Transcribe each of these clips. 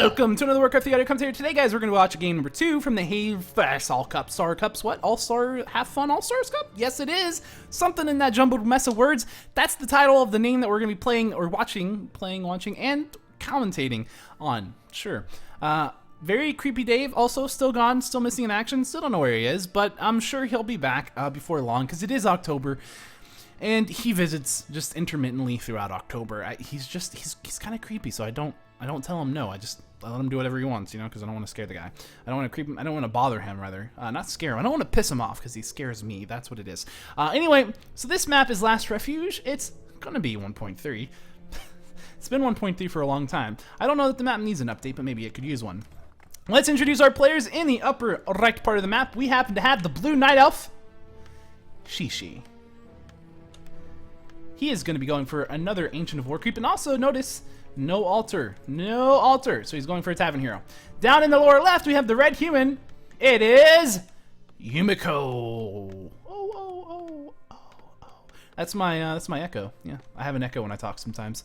Welcome to another Warcraft 3 audio commentary. Today, guys, we're going to watch game number 2 from the HFAS All-Star Cups. What? All-Star, Have Fun All-Stars Cup? Yes, it is. Something in that jumbled mess of words. That's the title of the name that we're going to be playing, or watching, and commentating on. Sure. Very creepy Dave, also still gone, still missing in action. Still don't know where he is, but I'm sure he'll be back before long, because it is October. And he visits just intermittently throughout October. He's kind of creepy, so I don't tell him no. I let him do whatever he wants, you know, because I don't want to scare the guy. I don't want to creep him. I don't want to bother him, rather. Not scare him. I don't want to piss him off because he scares me. That's what it is. Anyway, so this map is Last Refuge. It's gonna be 1.3. It's been 1.3 for a long time. I don't know that the map needs an update, but maybe it could use one. Let's introduce our players. In the upper right part of the map, we happen to have the Blue Night Elf, Xixi. He is going to be going for another Ancient of War creep, and also notice no altar, so he's going for a Tavern Hero. Down in the lower left, we have the red human. It is Yumiko. Oh. That's my echo. Yeah, I have an echo when I talk sometimes.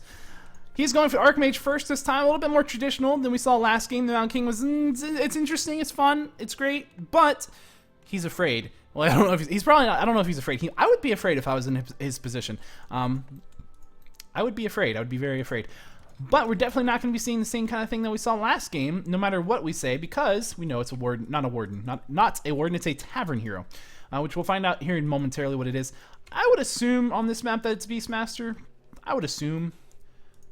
He's going for Archmage first this time, a little bit more traditional than we saw last game. The Mountain King was, it's interesting, it's fun, it's great, but he's afraid. Well, I don't know if he's probably not, I don't know if he's afraid. I would be afraid if I was in his position. I would be afraid. I would be very afraid. But we're definitely not going to be seeing the same kind of thing that we saw last game, no matter what we say, because we know it's a warden, not a warden, not a warden. It's a Tavern Hero, which we'll find out here momentarily what it is. I would assume on this map that it's Beastmaster. I would assume,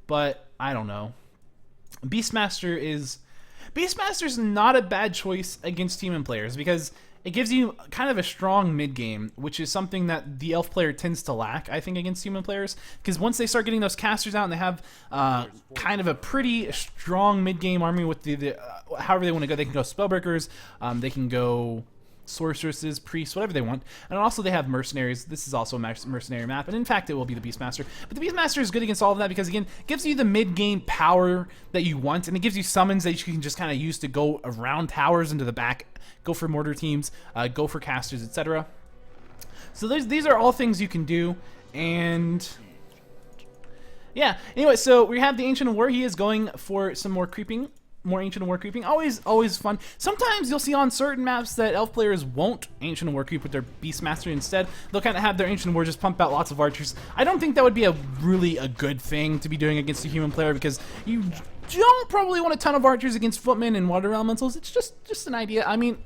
but I don't know. Beastmaster's not a bad choice against human players because it gives you kind of a strong mid game, which is something that the elf player tends to lack, I think, against human players. Because once they start getting those casters out and they have kind of a pretty strong mid game army with the however they want to go, they can go spellbreakers, they can go sorceresses, priests, whatever they want. And also they have mercenaries. This is also a mercenary map, and in fact it will be the Beastmaster. But the Beastmaster is good against all of that because, again, it gives you the mid-game power that you want, and it gives you summons that you can just kind of use to go around towers into the back, go for mortar teams, go for casters, etc. So these are all things you can do, and yeah. Anyway, so we have the Ancient of War. He is going for some more creeping. More Ancient of War creeping, always fun. Sometimes you'll see on certain maps that elf players won't Ancient of War creep with their Beastmaster. Instead, they'll kind of have their Ancient of War just pump out lots of archers. I don't think that would be really a good thing to be doing against a human player because you don't probably want a ton of archers against footmen and water elementals. It's just an idea. I mean,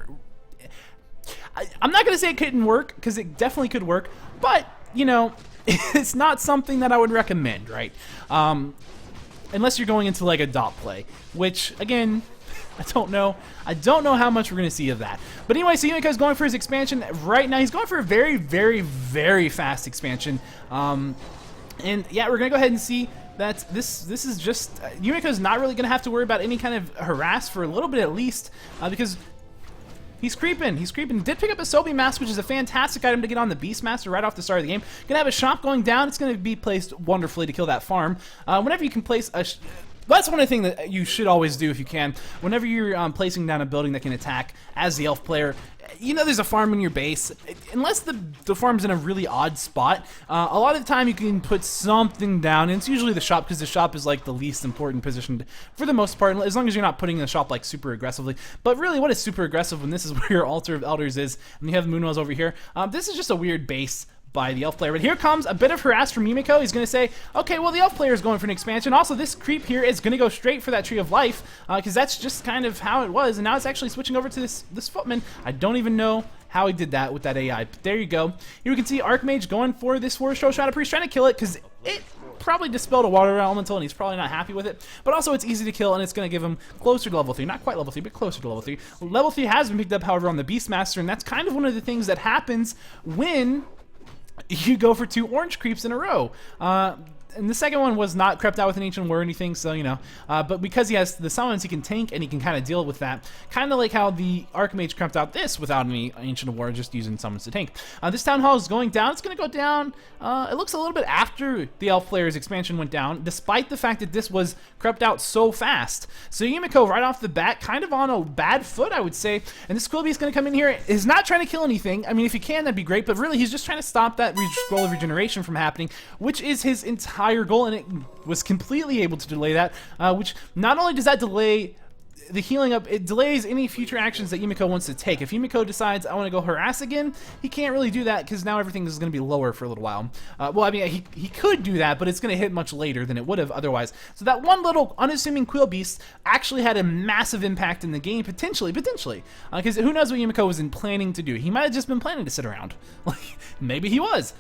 I'm not gonna say it couldn't work because it definitely could work, but you know, it's not something that I would recommend, right? Unless you're going into like a dot play, which again, I don't know how much we're gonna see of that. But anyway, so Yumiko's going for his expansion right now. He's going for a very fast expansion. And yeah, we're gonna go ahead and see that this is just Yumiko's not really gonna have to worry about any kind of harass for a little bit at least, because he's creeping. Did pick up a Sobi Mask, which is a fantastic item to get on the Beastmaster right off the start of the game. Gonna have a shop going down. It's gonna be placed wonderfully to kill that farm. Whenever you can place a... That's one of the things that you should always do if you can. Whenever you're placing down a building that can attack as the elf player, you know there's a farm in your base. Unless the farm's in a really odd spot, a lot of the time you can put something down, and it's usually the shop because the shop is like the least important position for the most part, as long as you're not putting the shop like super aggressively. But really, what is super aggressive when this is where your Altar of Elders is, and you have Moonwells over here? This is just a weird base by the elf player. But here comes a bit of harass from Yumiko. He's going to say, okay, well, the elf player is going for an expansion. Also, this creep here is going to go straight for that Tree of Life, because that's just kind of how it was. And now it's actually switching over to this footman. I don't even know how he did that with that AI. But there you go. Here we can see Archmage going for this Forest Troll Shadow Priest, trying to kill it, because it probably dispelled a water elemental, and he's probably not happy with it. But also, it's easy to kill, and it's going to give him closer to level 3. Not quite level 3, but closer to level 3. Level 3 has been picked up, however, on the Beastmaster, and that's kind of one of the things that happens when you go for 2 orange creeps in a row. And the second one was not crept out with an Ancient War or anything, so, you know. But because he has the summons, he can tank, and he can kind of deal with that. Kind of like how the Archmage crept out this without any Ancient War, just using summons to tank. This Town Hall is going down. It's going to go down, it looks a little bit after the elf player's expansion went down, despite the fact that this was crept out so fast. So Yumiko, right off the bat, kind of on a bad foot, I would say. And this Quilby is going to come in here. He's not trying to kill anything. I mean, if he can, that'd be great. But really, he's just trying to stop that scroll of regeneration from happening, which is his entire goal, and it was completely able to delay that, which not only does that delay the healing up, it delays any future actions that Yumiko wants to take. If Yumiko decides I want to go harass again, he can't really do that because now everything is going to be lower for a little while. Well, I mean, he could do that, but it's going to hit much later than it would have otherwise. So that one little unassuming Quill Beast actually had a massive impact in the game, potentially, because who knows what Yumiko was planning to do. He might have just been planning to sit around. Like, maybe he was.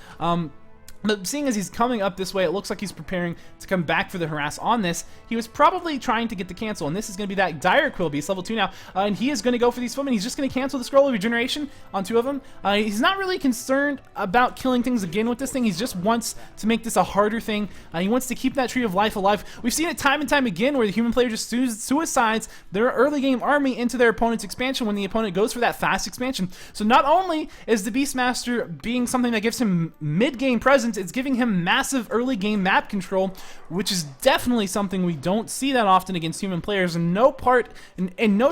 But seeing as he's coming up this way, it looks like he's preparing to come back for the harass on this. He was probably trying to get the cancel, and this is going to be that dire Quill Beast, level 2 now, and he is going to go for these footmen. He's just going to cancel the Scroll of Regeneration on 2 of them. He's not really concerned about killing things again with this thing. He just wants to make this a harder thing. He wants to keep that Tree of Life alive. We've seen it time and time again where the human player just suicides their early game army into their opponent's expansion when the opponent goes for that fast expansion. So not only is the Beastmaster being something that gives him mid-game presence, it's giving him massive early game map control, which is definitely something we don't see that often against human players. And no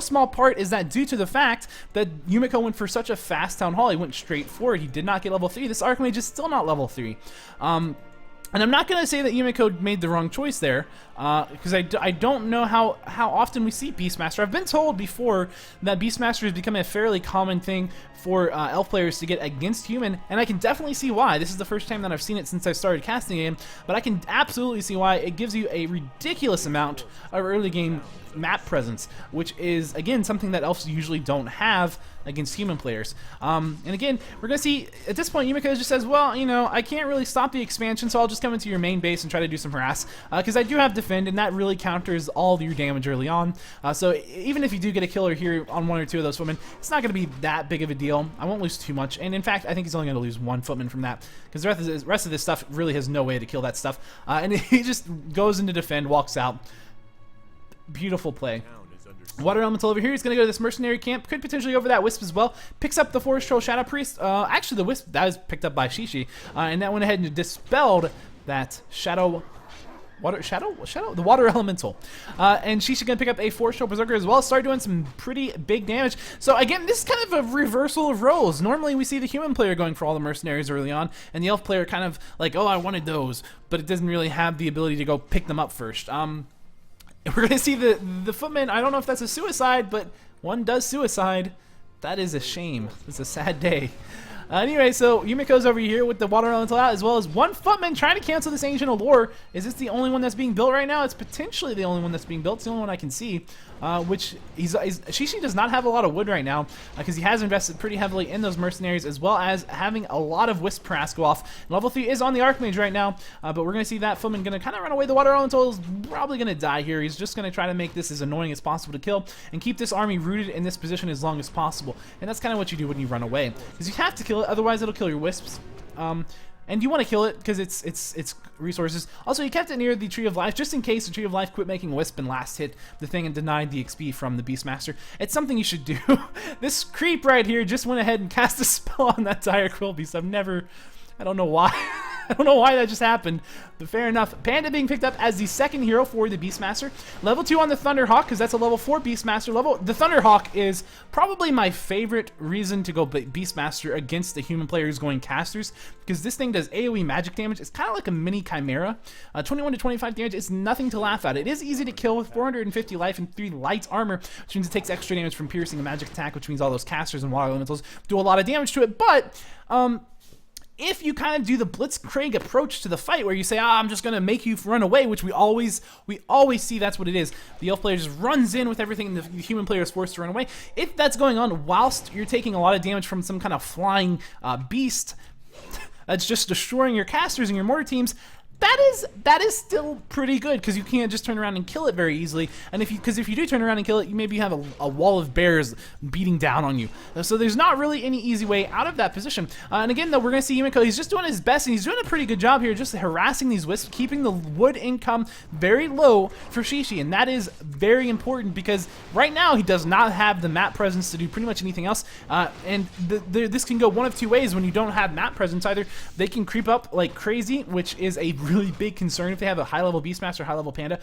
small part is that due to the fact that Yumiko went for such a fast Town Hall. He went straight forward. He did not get level 3. This Archmage is still not level 3. And I'm not going to say that Yumiko made the wrong choice there, because I don't know how often we see Beastmaster. I've been told before that Beastmaster is becoming a fairly common thing for elf players to get against human, and I can definitely see why. This is the first time that I've seen it since I started casting the game, but I can absolutely see why. It gives you a ridiculous amount of early game map presence, which is, again, something that elves usually don't have against human players. And again, we're going to see, at this point, Yumiko just says, well, you know, I can't really stop the expansion, so I'll just come into your main base and try to do some harass, because I do have defend, and that really counters all of your damage early on. So even if you do get a killer here on 1 or 2 of those footmen, it's not going to be that big of a deal. I won't lose too much, and in fact, I think he's only going to lose 1 footman from that, because the rest of this stuff really has no way to kill that stuff. And he just goes into defend, walks out. Beautiful play. Water Elemental over here. He's going to go to this mercenary camp. Could potentially go for that Wisp as well. Picks up the Forest Troll Shadow Priest. Actually, the Wisp, that was picked up by xixi. And that went ahead and dispelled that the Water Elemental. And xixi going to pick up a Forest Troll Berserker as well. Start doing some pretty big damage. So again, this is kind of a reversal of roles. Normally we see the human player going for all the mercenaries early on, and the elf player kind of like, oh, I wanted those, but it doesn't really have the ability to go pick them up first. We're going to see the footman. I don't know if that's a suicide, but one does suicide. That is a shame. It's a sad day. Anyway, so Yumiko's over here with the Water Elemental out, as well as 1 footman trying to cancel this Ancient Allure. Is this the only one that's being built right now? It's potentially the only one that's being built. It's the only one I can see. Which xixi does not have a lot of wood right now, because he has invested pretty heavily in those mercenaries, as well as having a lot of Wisp harass go off. Level 3 is on the Archmage right now, but we're going to see that footman going to kind of run away. The Water Elemental is probably going to die here. He's just going to try to make this as annoying as possible to kill and keep this army rooted in this position as long as possible. And that's kind of what you do when you run away, because you have to kill it, otherwise it'll kill your Wisps. And you want to kill it because it's resources. Also, you kept it near the Tree of Life just in case the Tree of Life quit making Wisp and last hit the thing and denied the XP from the Beastmaster. It's something you should do. This creep right here just went ahead and cast a spell on that dire Quill Beast. I don't know why. I don't know why that just happened, but fair enough. Panda being picked up as the 2nd hero for the Beastmaster. Level 2 on the Thunderhawk, because that's a level 4 Beastmaster level. The Thunderhawk is probably my favorite reason to go Beastmaster against the human players going casters, because this thing does AoE magic damage. It's kind of like a mini Chimera. 21 to 25 damage is nothing to laugh at. It is easy to kill with 450 life and 3 light armor, which means it takes extra damage from piercing a magic attack, which means all those casters and water elementals do a lot of damage to it. But if you kind of do the Blitzkrieg approach to the fight, where you say, I'm just going to make you run away, which we always see that's what it is. The elf player just runs in with everything, and the human player is forced to run away. If that's going on whilst you're taking a lot of damage from some kind of flying beast that's just destroying your casters and your mortar teams, that is still pretty good, because you can't just turn around and kill it very easily. And if you do turn around and kill it, maybe you have a wall of bears beating down on you. So there's not really any easy way out of that position. And again, though, we're going to see Yumiko. He's just doing his best, and he's doing a pretty good job here, just harassing these Wisps, keeping the wood income very low for xixi, and that is very important, because right now he does not have the map presence to do pretty much anything else. And this can go one of 2 ways when you don't have map presence. Either they can creep up like crazy, which is a really big concern if they have a high-level Beastmaster, high-level Panda.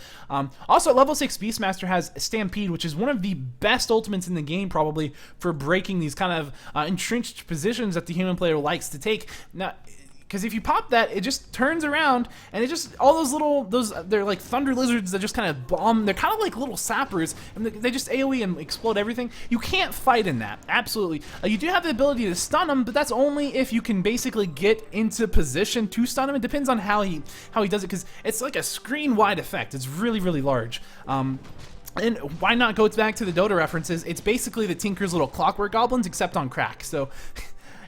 Also, level 6 Beastmaster has Stampede, which is one of the best ultimates in the game, probably, for breaking these kind of entrenched positions that the human player likes to take. Now, because if you pop that, it just turns around, and it just, all they're like thunder lizards that just kind of bomb. They're kind of like little sappers, and they just AoE and explode everything. You can't fight in that, absolutely. You do have the ability to stun them, but that's only if you can basically get into position to stun him. It depends on how he does it, because it's like a screen-wide effect. It's really, really large. And why not go back to the Dota references? It's basically the Tinker's little clockwork goblins, except on crack. So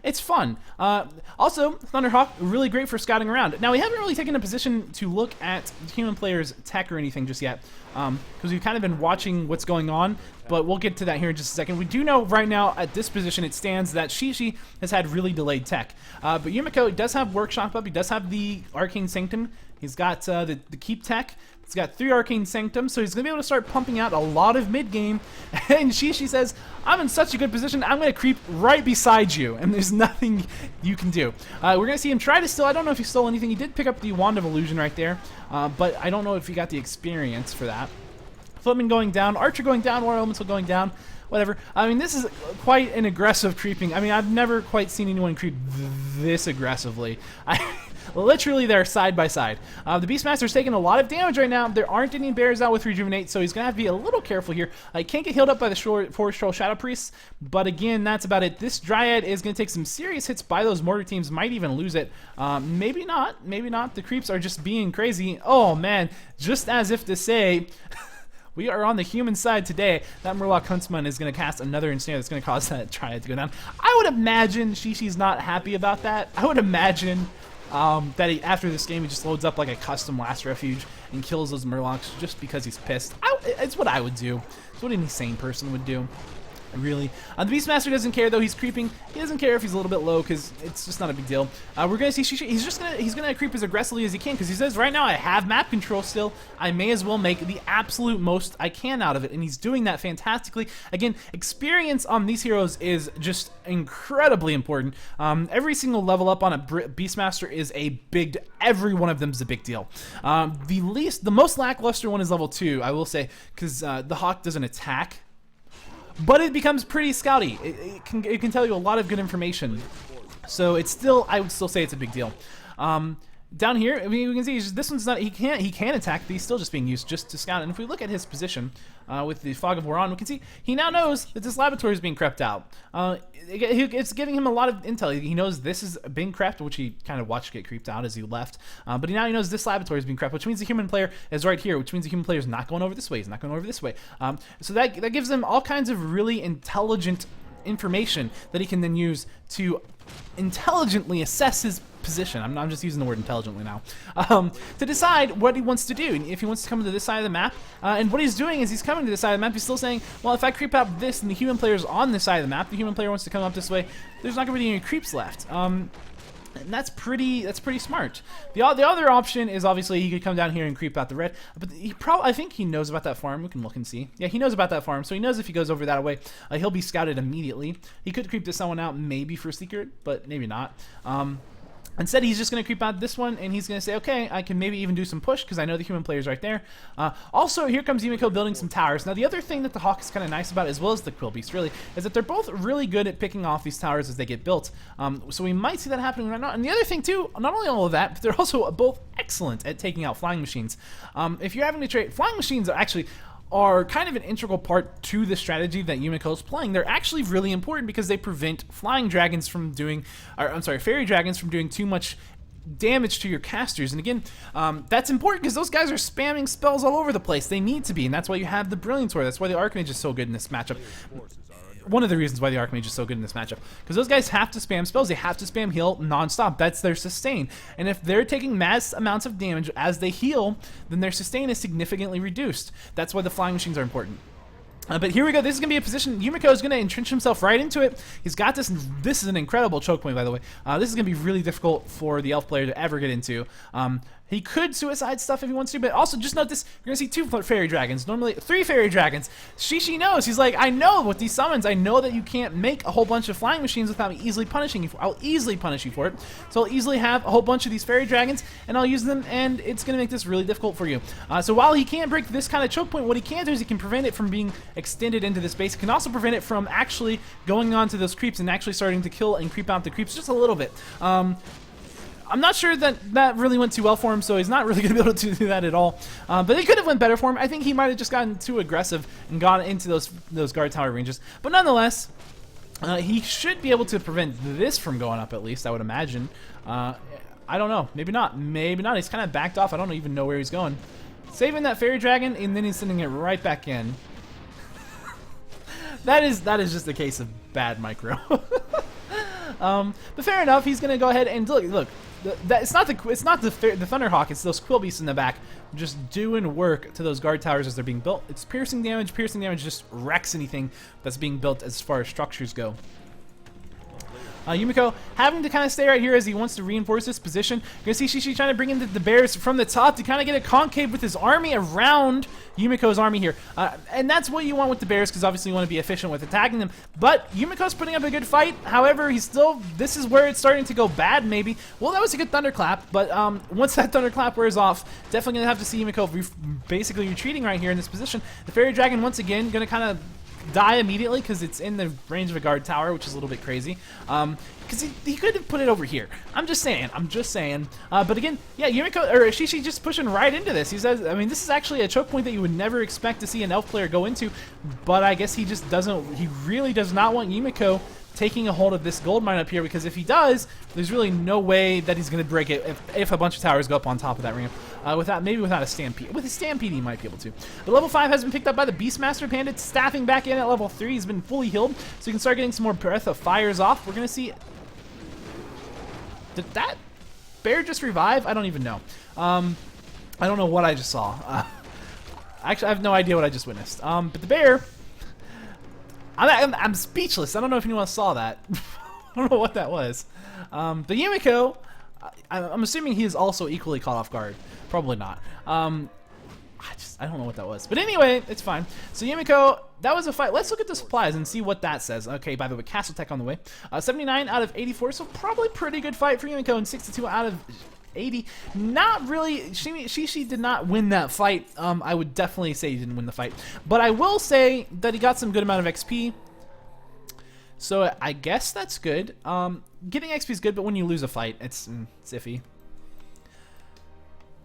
it's fun. Also, Thunderhawk, really great for scouting around. Now, we haven't really taken a position to look at the human player's tech or anything just yet, because we've kind of been watching what's going on, but we'll get to that here in just a second. We do know right now at this position it stands that xixi has had really delayed tech. But Yumiko does have Workshop up. He does have the Arcane Sanctum. He's got the Keep tech. He's got 3 Arcane Sanctum, so he's going to be able to start pumping out a lot of mid-game. And xixi says, I'm in such a good position, I'm going to creep right beside you, and there's nothing you can do. We're going to see him try to steal. I don't know if he stole anything. He did pick up the Wand of Illusion right there, but I don't know if he got the experience for that. Footman going down, Archer going down, War Elemental going down, whatever. I mean, this is quite an aggressive creeping. I mean, I've never quite seen anyone creep this aggressively. Literally, they're side by side. The Beastmaster's taking a lot of damage right now. There aren't any bears out with Rejuvenate, so he's going to have to be a little careful here. He can't get healed up by the Forest Troll Shadow Priests, but again, that's about it. This Dryad is going to take some serious hits by those mortar teams, might even lose it. Maybe not, maybe not. The creeps are just being crazy. Oh, man, just as if to say... We are on the human side today. That Murloc Huntsman is going to cast another ensnare that's going to cause that Triad to go down. I would imagine xixi's not happy about that. I would imagine that after this game he just loads up like a custom Last Refuge and kills those Murlocs just because he's pissed. It's what I would do. It's what any sane person would do. Really. The Beastmaster doesn't care though. He's creeping. He doesn't care if he's a little bit low because it's just not a big deal. We're gonna see xixi. He's gonna creep as aggressively as he can because he says right now I have map control still. I may as well make the absolute most I can out of it, and he's doing that fantastically. Again, experience on these heroes is just incredibly important. Every single level up on a Beastmaster is a big. Every one of them is a big deal. The most lackluster one is level 2, I will say, because the Hawk doesn't attack. But it becomes pretty scouty. It can tell you a lot of good information. So it's still, I would still say it's a big deal. Down here, I mean, we can see this one's not. He can attack, but he's still just being used just to scout. And if we look at his position with the Fog of War on, we can see he now knows that this laboratory is being crept out. It's giving him a lot of intel. He knows this is being crept, which he kind of watched get creeped out as he left. But now he knows this laboratory is being crept, which means the human player is right here, which means the human player is not going over this way. He's not going over this way. So that gives him all kinds of really intelligent information that he can then use to intelligently assess his position. I'm just using the word intelligently now, to decide what he wants to do. If he wants to come to this side of the map, and what he's doing is he's coming to this side of the map. He's still saying, well, if I creep out this and the human player's on this side of the map, the human player wants to come up this way, there's not going to be any creeps left. And that's pretty smart. The other option is obviously he could come down here and creep out the red, but I think he knows about that farm. We can look and see. Yeah, he knows about that farm, so he knows if he goes over that way, he'll be scouted immediately. He could creep this one out maybe for secret, but maybe not. Instead, he's just going to creep out this one, and he's going to say, okay, I can maybe even do some push, because I know the human player's right there. Also, here comes Yumiko building some towers. Now, the other thing that the Hawk is kind of nice about, as well as the Quill Beast, really, is that they're both really good at picking off these towers as they get built. So we might see that happening right now. And the other thing, too, not only all of that, but they're also both excellent at taking out flying machines. If you're having to trade, flying machines are kind of an integral part to the strategy that Yumiko's playing. They're actually really important because they prevent flying dragons from doing, fairy dragons from doing too much damage to your casters. And again, that's important because those guys are spamming spells all over the place. They need to be, and that's why you have the Brilliant Sword. That's why the Archmage is so good in this matchup. One of the reasons why the Archmage is so good in this matchup, because those guys have to spam spells. They have to spam heal non-stop. That's their sustain. And if they're taking mass amounts of damage as they heal, then their sustain is significantly reduced. That's why the flying machines are important. But here we go. This is going to be a position. Yumiko is going to entrench himself right into it. He's got this. This is an incredible choke point, by the way. This is going to be really difficult for the elf player to ever get into. He could suicide stuff if he wants to, but also just note this. You're going to see 2 fairy dragons. Normally 3 fairy dragons. xixi knows. He's like, I know with these summons, I know that you can't make a whole bunch of flying machines without me easily punishing you. I'll easily punish you for it. So I'll easily have a whole bunch of these fairy dragons, and I'll use them, and it's going to make this really difficult for you. So while he can't break this kind of choke point, what he can do is he can prevent it from being extended into the space. He can also prevent it from actually going on to those creeps and actually starting to kill and creep out the creeps just a little bit. I'm not sure that really went too well for him, so he's not really going to be able to do that at all. But it could have went better for him. I think he might have just gotten too aggressive and gone into those guard tower ranges. But nonetheless, he should be able to prevent this from going up at least, I would imagine. I don't know. Maybe not. Maybe not. He's kind of backed off. I don't even know where he's going. Saving that fairy dragon, and then he's sending it right back in. That is just a case of bad micro. But fair enough. He's gonna go ahead and look. It's not the Thunderhawk. It's those quill beasts in the back just doing work to those guard towers as they're being built. It's piercing damage. Piercing damage just wrecks anything that's being built as far as structures go. Yumiko having to kind of stay right here as he wants to reinforce this position. You're going to see xixi trying to bring in the bears from the top to kind of get a concave with his army around Yumiko's army here. And that's what you want with the bears, because obviously you want to be efficient with attacking them. But Yumiko's putting up a good fight. However, this is where it's starting to go bad maybe. Well, that was a good thunderclap, but once that thunderclap wears off, definitely going to have to see Yumiko basically retreating right here in this position. The fairy dragon once again going to kind of die immediately because it's in the range of a guard tower, which is a little bit crazy. Because he could have put it over here. I'm just saying. But again, yeah, Yumiko or xixi just pushing right into this. He says, I mean, this is actually a choke point that you would never expect to see an elf player go into, but I guess he just doesn't. He really does not want Yumiko taking a hold of this gold mine up here, because if he does, there's really no way that he's going to break it if a bunch of towers go up on top of that ramp. Maybe without a stampede. With a stampede, he might be able to. But level 5 has been picked up by the Beastmaster Panda, staffing back in at level 3. He's been fully healed, so you can start getting some more Breath of Fires off. We're going to see. Did that bear just revive? I don't even know. I don't know what I just saw. Actually, I have no idea what I just witnessed. But the bear. I'm speechless. I don't know if anyone saw that. I don't know what that was. But Yumiko, I'm assuming he is also equally caught off guard. Probably not. I don't know what that was. But anyway, it's fine. So Yumiko, that was a fight. Let's look at the supplies and see what that says. Okay, by the way, Castle Tech on the way. 79 out of 84, so probably pretty good fight for Yumiko, and 62 out of 80. Not really. xixi did not win that fight. I would definitely say he didn't win the fight, but I will say that he got some good amount of XP. So I guess that's good. Getting XP is good, but when you lose a fight, it's iffy.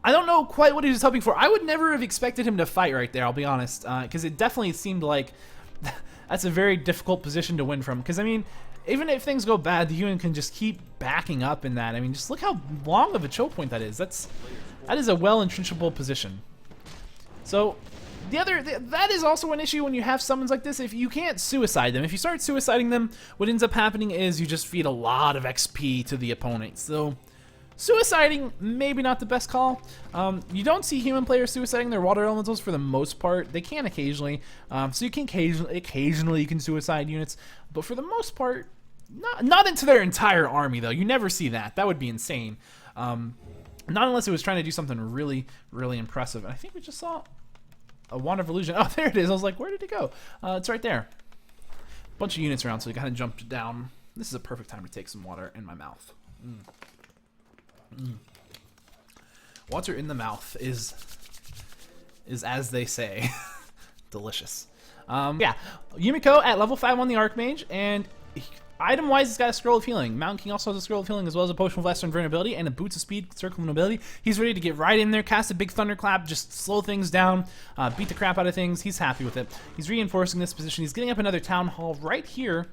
I don't know quite what he was hoping for. I would never have expected him to fight right there, I'll be honest, because it definitely seemed like that's a very difficult position to win from. Because I mean, even if things go bad, the UN can just keep backing up in that. I mean, just look how long of a choke point that is. That is a well-entrenchable position. So that is also an issue when you have summons like this. If you can't suicide them, if you start suiciding them, what ends up happening is you just feed a lot of XP to the opponent. So suiciding, maybe not the best call. You don't see human players suiciding their water elementals for the most part. They can occasionally. So you can occasionally you can suicide units, but for the most part, not into their entire army though. You never see that. That would be insane. Not unless it was trying to do something really, really impressive. And I think we just saw a Wand of Illusion. Oh, there it is. I was like, where did it go? It's right there. Bunch of units around, so we kind of jumped down. This is a perfect time to take some water in my mouth. Water in the mouth is as they say, delicious. Yeah, Yumiko at level 5 on the Archmage, and item-wise, he's got a Scroll of Healing. Mountain King also has a Scroll of Healing, as well as a Potion of Lesser Invulnerability and a Boots of Speed, Circle of Nobility. He's ready to get right in there, cast a big Thunderclap, just slow things down, beat the crap out of things. He's happy with it. He's reinforcing this position. He's getting up another Town Hall right here.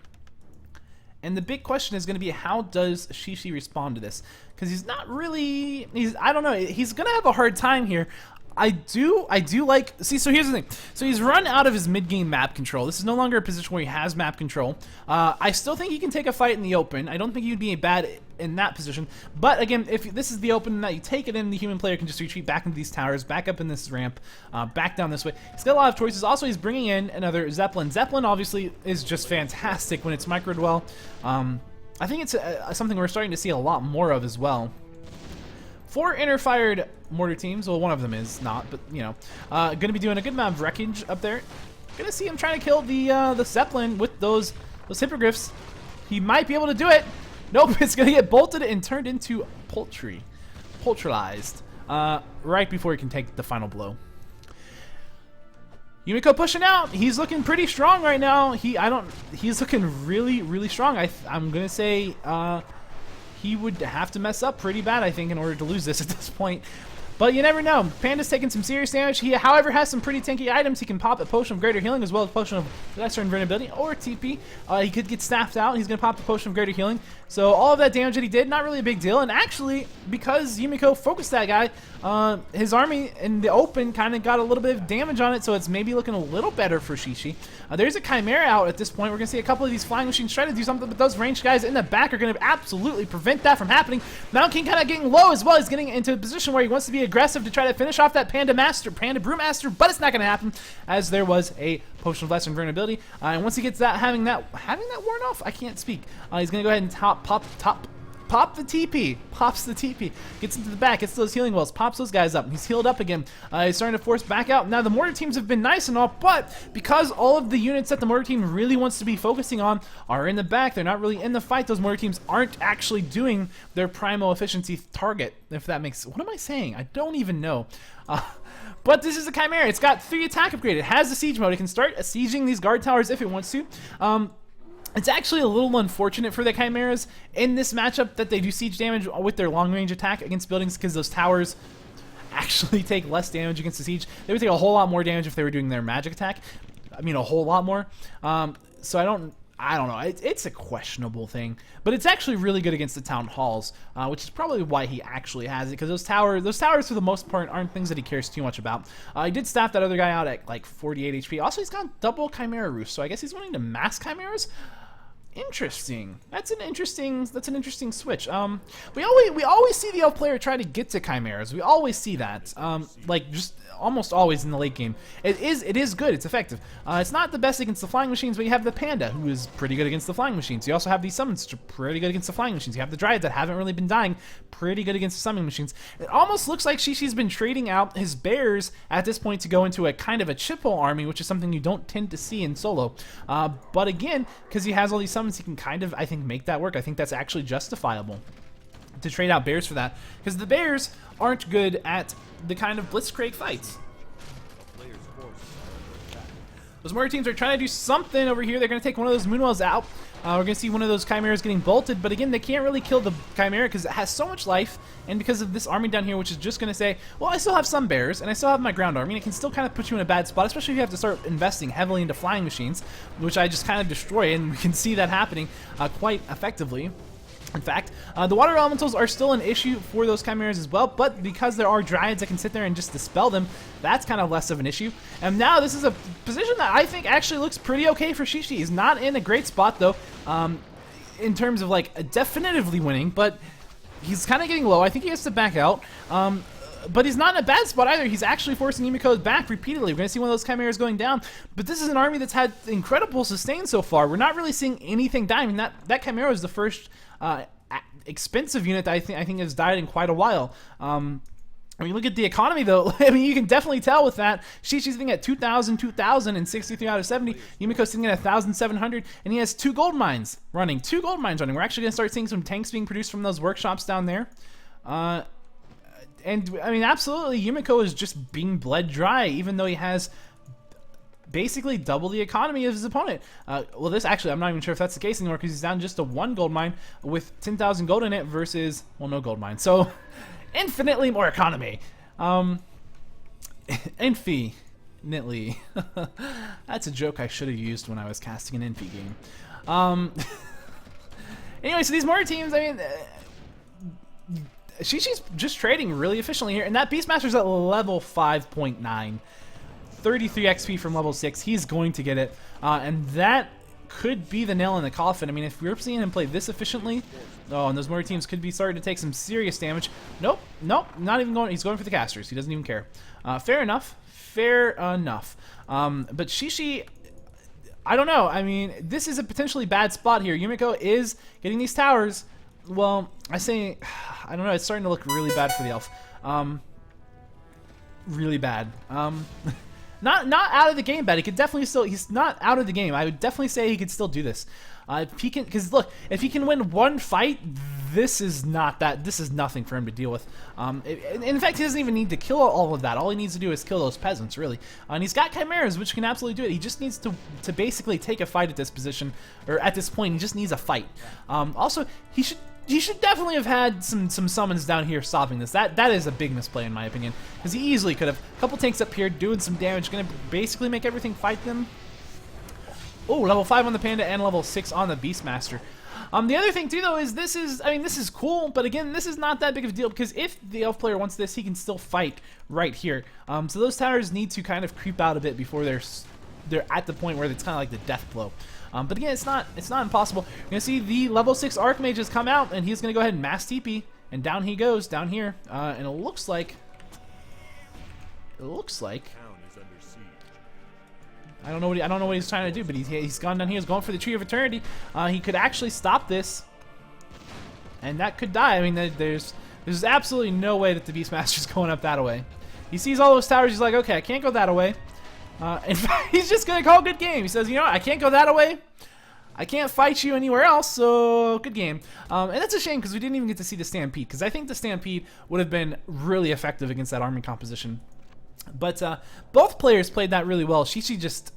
And the big question is going to be, how does xixi respond to this? Because he's not really, I don't know, he's going to have a hard time here. I do like, see, so here's the thing. So he's run out of his mid-game map control. This is no longer a position where he has map control. I still think he can take a fight in the open. I don't think he'd be bad in that position. But again, if this is the open that you take it in, the human player can just retreat back into these towers, back up in this ramp, back down this way. He's got a lot of choices. Also, he's bringing in another Zeppelin. Zeppelin obviously is just fantastic when it's microed well. I think it's something we're starting to see a lot more of as well. 4 inner-fired mortar teams. Well, one of them is not, but you know, going to be doing a good amount of wreckage up there. Going to see him trying to kill the Zeppelin with those hippogriffs. He might be able to do it. Nope, it's going to get bolted and turned into poultrized right before he can take the final blow. Yumiko pushing out. He's looking pretty strong right now. He's looking really, really strong. I'm going to say he would have to mess up pretty bad, I think, in order to lose this at this point. But you never know. Panda's taking some serious damage. He, however, has some pretty tanky items. He can pop a Potion of Greater Healing as well as Potion of Lesser Invulnerability or TP. He could get staffed out. He's going to pop the Potion of Greater Healing. So all of that damage that he did, not really a big deal. And actually, because Yumiko focused that guy, his army in the open kind of got a little bit of damage on it. So it's maybe looking a little better for Xixi. There's a Chimera out at this point. We're going to see a couple of these flying machines try to do something, but those ranged guys in the back are going to absolutely prevent that from happening. Mountain King kind of getting low as well. He's getting into a position where he wants to be aggressive to try to finish off that Panda Brewmaster, but it's not going to happen as there was a Potion of Lesser Invulnerability. And once he gets that, having that worn off, I can't speak. He's going to go ahead and pop the TP, pops the TP, gets into the back, gets those healing wells, pops those guys up. He's healed up again. He's starting to force back out. Now the mortar teams have been nice and all, but because all of the units that the mortar team really wants to be focusing on are in the back, they're not really in the fight. Those mortar teams aren't actually doing their primal efficiency target, if that makes. What am I saying? I don't even know. But this is a Chimera. It's got 3 attack upgrade. It has the siege mode. It can start sieging these guard towers if it wants to. It's actually a little unfortunate for the Chimeras in this matchup that they do siege damage with their long-range attack against buildings, because those towers actually take less damage against the siege. They would take a whole lot more damage if they were doing their magic attack. I mean, a whole lot more. So I don't know. It's a questionable thing, but it's actually really good against the town halls, which is probably why he actually has it, because those towers for the most part aren't things that he cares too much about. He did staff that other guy out at like 48 HP. Also, he's got double Chimera Roost, so I guess he's wanting to mass Chimeras. Interesting. That's an interesting switch. We always see the elf player try to get to Chimeras. We always see that. Like just almost always in the late game. It is good. It's effective. It's not the best against the flying machines, but you have the Panda, who is pretty good against the flying machines. You also have these summons, which are pretty good against the flying machines. You have the Dryads that haven't really been dying, pretty good against the summoning machines. It almost looks like Xixi's been trading out his bears at this point to go into a kind of a chippo army, which is something you don't tend to see in solo. But again, because he has all these summons, he can kind of, I think, make that work. I think that's actually justifiable to trade out bears for that, because the bears aren't good at the kind of blitzcrank fights. Those mortar teams are trying to do something over here. They're going to take one of those Moonwells out. We're going to see one of those Chimeras getting bolted, but again, they can't really kill the Chimera because it has so much life, and because of this army down here, which is just going to say, well, I still have some bears, and I still have my ground army, and it can still kind of put you in a bad spot, especially if you have to start investing heavily into flying machines, which I just kind of destroy, and we can see that happening quite effectively. In fact, the water elementals are still an issue for those Chimeras as well, but because there are Dryads that can sit there and just dispel them, that's kind of less of an issue. And now this is a position that I think actually looks pretty okay for Xixi. He's not in a great spot, though, in terms of, like, definitively winning, but he's kind of getting low. I think he has to back out. But he's not in a bad spot either. He's actually forcing Yumiko back repeatedly. We're going to see one of those Chimeras going down. But this is an army that's had incredible sustain so far. We're not really seeing anything die. I mean, that Chimera is the first expensive unit that I think has died in quite a while. I mean, look at the economy, though. I mean, you can definitely tell with that. Xixi's sitting at 2,000, 63 out of 70. Yumiko's sitting at 1,700, and he has 2 gold mines running. 2 gold mines running. We're actually going to start seeing some tanks being produced from those workshops down there. And, I mean, absolutely, Yumiko is just being bled dry, even though he has basically double the economy of his opponent. Well, this actually, I'm not even sure if that's the case anymore, because he's down just to 1 gold mine with 10,000 gold in it versus, well, no gold mine. So, infinitely more economy. Infinitely. That's a joke I should have used when I was casting an Infi game. Anyway, so these mortar teams, I mean, Xixi's just trading really efficiently here, and that Beastmaster's at level 5.9. 33 XP from level 6. He's going to get it, and that could be the nail in the coffin. I mean, if we're seeing him play this efficiently, oh, and those mortar teams could be starting to take some serious damage. Nope, not even going. He's going for the casters. He doesn't even care. Fair enough. But Xixi, I don't know. I mean, this is a potentially bad spot here. Yumiko is getting these towers. Well, I don't know. It's starting to look really bad for the elf. Really bad. Not out of the game bad. He could definitely still. He's not out of the game. I would definitely say he could still do this. If he can, because look, if he can win one fight, this is nothing for him to deal with. In fact, he doesn't even need to kill all of that. All he needs to do is kill those peasants, really. And he's got chimeras, which can absolutely do it. He just needs to basically take a fight at this position, or at this point. He just needs a fight. Also, he should he should definitely have had some summons down here stopping this. That is a big misplay in my opinion, because he easily could have. A couple tanks up here doing some damage, gonna basically make everything fight them. Oh, level 5 on the Panda and level 6 on the Beastmaster. The other thing too though is this is cool, but again, this is not that big of a deal because if the elf player wants this, he can still fight right here. So those towers need to kind of creep out a bit before they're at the point where it's kind of like the death blow. But again, it's not impossible. You're gonna see the level 6 Archmage has come out, and he's gonna go ahead and mass TP, and down he goes down here, and it looks like I don't know what he's trying to do, but he's gone down here. He's going for the Tree of Eternity. He could actually stop this, and that could die. I mean, there's absolutely no way that the Beastmaster's going up that way. He sees all those towers. He's like, okay, I can't go that way. In fact, he's just gonna call good game. He says, you know what, I can't go that way. I can't fight you anywhere else, so good game. And that's a shame because we didn't even get to see the Stampede, because I think the Stampede would have been really effective against that army composition. But both players played that really well. Xixi just,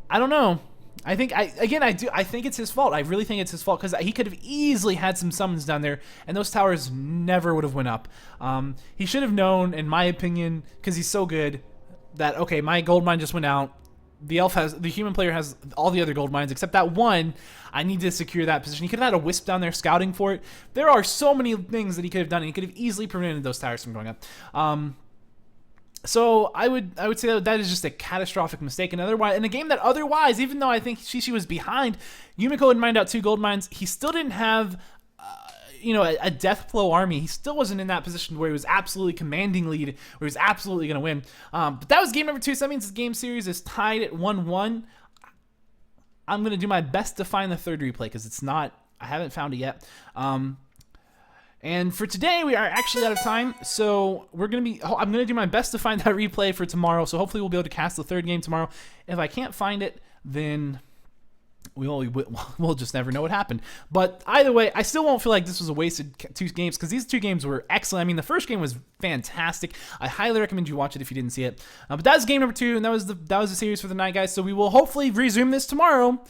I don't know. I think I think it's his fault. I really think it's his fault because he could have easily had some summons down there, and those towers never would have went up. He should have known, in my opinion, because he's so good, that okay, my gold mine just went out. The human player has all the other gold mines except that one. I need to secure that position. He could have had a wisp down there scouting for it. There are so many things that he could have done, and he could have easily prevented those towers from going up. So I would say that is just a catastrophic mistake. And otherwise, in a game that otherwise, even though I think Xixi was behind, Yumiko had mined out 2 gold mines. He still didn't have, a death blow army. He still wasn't in that position where he was absolutely commanding lead, where he was absolutely going to win. But that was game number 2. So that means this game series is tied at 1-1. I'm going to do my best to find the third replay because it's not. I haven't found it yet. And for today, we are actually out of time, so I'm going to do my best to find that replay for tomorrow, so hopefully we'll be able to cast the third game tomorrow. If I can't find it, then we'll just never know what happened. But either way, I still won't feel like this was a wasted 2 games, because these 2 games were excellent. I mean, the first game was fantastic. I highly recommend you watch it if you didn't see it. But that was game number 2, and that was the series for the night, guys, so we will hopefully resume this tomorrow.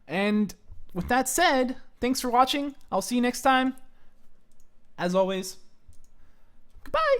And with that said, thanks for watching. I'll see you next time. As always, goodbye.